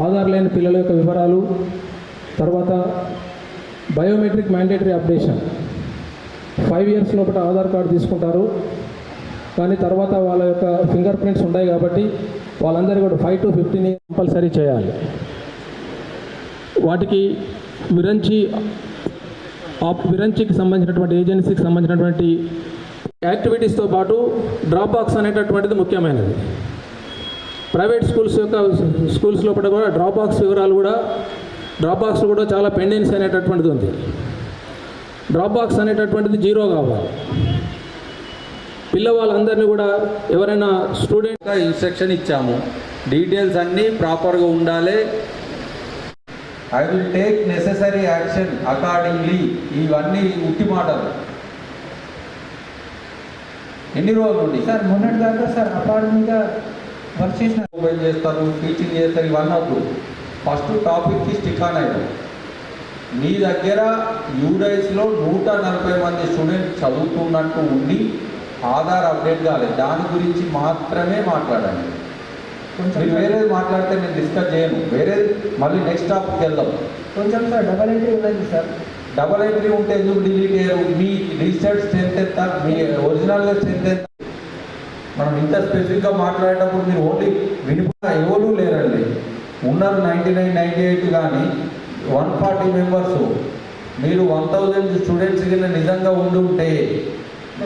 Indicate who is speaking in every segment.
Speaker 1: ఆధార్ లేని పిల్లల యొక్క వివరాలు, తర్వాత బయోమెట్రిక్ మ్యాండేటరీ అప్డేషన్. 5 years లోపల ఆధార్ కార్డు తీసుకుంటారు, కానీ తర్వాత వాళ్ళ యొక్క ఫింగర్ ప్రింట్స్ ఉంటాయి కాబట్టి వాళ్ళందరూ కూడా 5 to 15 years కంపల్సరీ చేయాలి. వాటికి విరంచికి సంబంధించినటువంటి ఏజెన్సీకి సంబంధించినటువంటి యాక్టివిటీస్తో పాటు డ్రాప్ బాక్స్ అనేటటువంటిది ముఖ్యమైనది. ప్రైవేట్ స్కూల్స్ లోపల కూడా డ్రాప్ బాక్స్ వివరాలు కూడా చాలా పెండెన్సీ అనేటటువంటిది ఉంది. డ్రాప్ బాక్స్ అనేటటువంటిది 0 కావాలి. పిల్లవాళ్ళందరినీ కూడా ఎవరైనా స్టూడెంట్
Speaker 2: ఇన్స్ట్రక్షన్ ఇచ్చాము, డీటెయిల్స్ అన్నీ ప్రాపర్గా ఉండాలి. I will take necessary action accordingly. ఇవన్నీ ఉట్టి మాటలు. ఎన్ని రోజులు నుండి
Speaker 3: సార్? మొన్నటి దాకా సార్ అపార్ట్మెంట్గా వర్క్ చేసిన
Speaker 2: ఓపెన్ చేస్తారు, టీచింగ్ చేస్తారు, ఇవన్నీ వద్దు. ఫస్ట్ టాపిక్కి స్టిక్ ఆన్ అయ్యారు. మీ దగ్గర యూడైస్లో 140 మంది స్టూడెంట్స్ చదువుతున్నట్టు ఉండి ఆధార్ అప్డేట్ కాలేదు, దాని గురించి మాత్రమే మాట్లాడండి. కొంచెం వేరేది మాట్లాడితే నేను డిస్కస్ చేయను. వేరేది మళ్ళీ నెక్స్ట్ టాపిక్కి వెళ్దాం.
Speaker 3: కొంచెం సార్ డబల్ ఎంట్రీ ఉన్నది సార్.
Speaker 2: డబల్ ఎంట్రీ ఉంటే ఎందుకు డిలీట్ చేయరు? మీ రిజిస్టర్డ్ స్ట్రెంత్ ఎంత, మీ ఒరిజినల్గా స్ట్రెంత్ ఎంత? మనం ఇంత స్పెసిఫిక్గా మాట్లాడేటప్పుడు మీరు ఓన్లీ వినిపోయిన ఎవరు లేరండి. ఉన్నారు 99, 98, కానీ 140 మెంబర్స్. మీరు 1000 స్టూడెంట్స్ కింద నిజంగా ఉండుంటే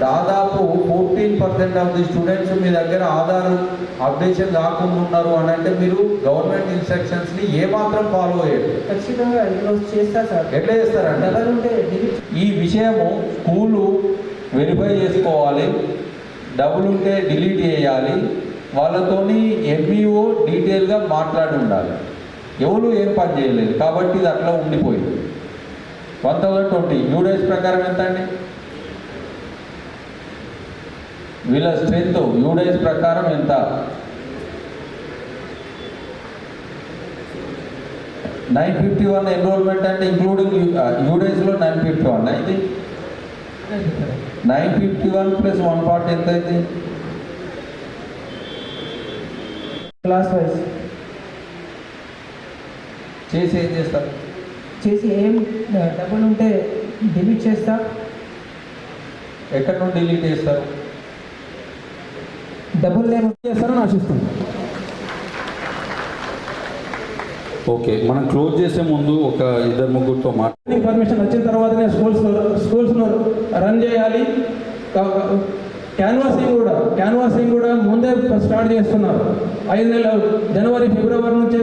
Speaker 2: దాదాపు 14% ఆఫ్ ది స్టూడెంట్స్ మీ దగ్గర ఆధార్ అప్డేషన్ కాకుండా ఉన్నారు అని అంటే మీరు గవర్నమెంట్ ఇన్స్ట్రక్షన్స్ని ఏమాత్రం ఫాలో అయ్యారు.
Speaker 3: ఖచ్చితంగా చేస్తారు సార్.
Speaker 2: ఎట్లా చేస్తారంటే ఈ విషయము స్కూలు వెరిఫై చేసుకోవాలి, డబ్బులు ఉంటే డిలీట్ చేయాలి, వాళ్ళతోని ఎంఈఓ డీటెయిల్గా మాట్లాడి ఉండాలి. ఎవరు ఏం పని చేయలేదు కాబట్టి ఇది అట్లా ఉండిపోయింది. 1020 యూడైస్ ప్రకారం ఎంత అండి? వీళ్ళ స్ట్రెంత్ యూడైస్ ప్రకారం ఎంత? 951 ఎన్రోల్మెంట్ అంటే ఇంక్లూడింగ్ యూడైస్లో 951 అయితే 951 ప్లస్ 140 ఎంత అయింది?
Speaker 3: క్లాస్ వైజ్
Speaker 2: చేసి ఏం చేస్తారు?
Speaker 3: చేసి ఏం డబ్బులు ఉంటే డిలీట్ చేస్తా.
Speaker 2: ఎక్కడి నుండి డిలీట్ చేస్తారు?
Speaker 3: డబ్బులు లేని
Speaker 1: చేస్తారని ఆశిస్తుంది.
Speaker 4: ఓకే, మనం క్లోజ్ చేసే ముందు ఒక 2-3తో
Speaker 1: పర్మిషన్ వచ్చిన తర్వాతనే స్కూల్స్ను రన్ చేయాలి. క్యాన్వాసింగ్ కూడా ముందే స్టార్ట్ చేస్తున్నారు. 5 నెలలు జనవరి, ఫిబ్రవరి నుంచి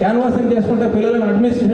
Speaker 1: క్యాన్వాసింగ్ చేసుకుంటే పిల్లలను అడ్మినిస్ట్రేషన్